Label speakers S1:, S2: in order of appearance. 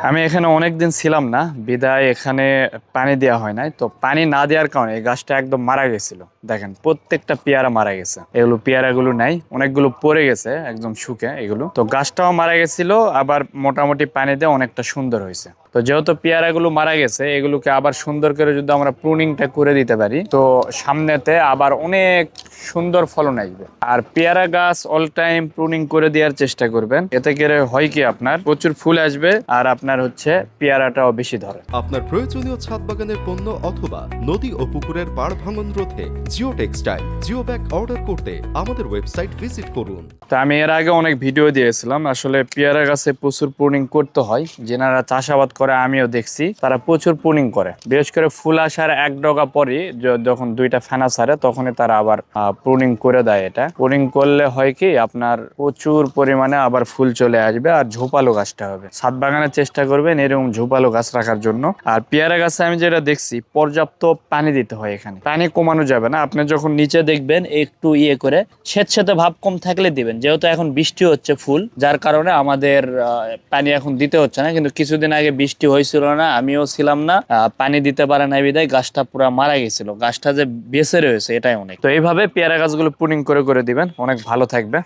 S1: আমি এখানে অনেকদিন ছিলাম না, বিদায় এখানে পানি দেওয়া হয় নাই। তো পানি না দেওয়ার কারণে এই গাছটা একদম মারা গেছিল। দেখেন প্রত্যেকটা পেয়ারা মারা গেছে, এগুলো পেয়ারাগুলো নাই, অনেকগুলো পড়ে গেছে একদম শুকে এগুলো। তো গাছটাও মারা গেছিল, আবার মোটামুটি পানি দিয়ে অনেকটা সুন্দর হয়েছে। তো যেহেতু পেয়ারাগুলো মারা গেছে, এগুলোকে আবার সুন্দর করে যদি আমরা প্রুনিংটা করে দিতে পারি, তো সামনেতে আবার অনেক সুন্দর ফলন আসবে। আর পেয়ারা গাছ অল টাইম প্রুনিং করে দেওয়ার চেষ্টা করবেন, এতে করে হয় কি আপনার প্রচুর ফুল আসবে আর আপনার হচ্ছে পেয়ারাটাও বেশি ধরে।
S2: আপনার প্রয়োজনীয় ছাদ বাগানের পণ্য অথবা নদী ও পুকুরের পাড় ভাঙন রোধে geo textile geo bag order করতে আমাদের ওয়েবসাইট ভিজিট করুন।
S1: তো আমি এর আগে অনেক ভিডিও দিয়েছিলাম, আসলে পেয়ারা গাছে প্রচুর প্রুনিং করতে হয়। যেনারা চাষাবাদ করে আমিও দেখছি তারা প্রচুর প্রুনিং করে, বিশেষ করে ফুল আসার এক ডগা পরে যখন দুইটা ফেনা ছাড়ে তখনই তারা আবার প্রুনিং করে দেয়। এটা প্রুনিং করলে হয় কি আপনার প্রচুর পরিমাণে আবার ফুল চলে আসবে আর ঝোপালো গাছটা হবে। ছাদ বাগানের চেষ্টা করবেন এরকম ঝোপালো গাছ রাখার জন্য। আর পেয়ারা গাছে আমি যেটা দেখছি, পর্যাপ্ত পানি দিতে হয়, এখানে পানি কমানো যাবে না। আপনি যখন নিচে দেখবেন একটু করে স্যাঁতস্যাঁতে ভাব কম থাকলে দিবেন, যেহেতু এখন বৃষ্টি হচ্ছে ফুল, যার কারণে আমাদের পানি এখন দিতে হচ্ছে না। কিন্তু কিছুদিন আগে বৃষ্টি হয়েছিল না, আমিও ছিলাম না, পানি দিতে পারে না বিদায় গাছটা পুরো মারা গেছিল। গাছটা যে বেঁচে রয়েছে এটাই অনেক। তো এইভাবে পেয়ারা গাছগুলো প্রুনিং করে করে দিবেন, অনেক ভালো থাকবে।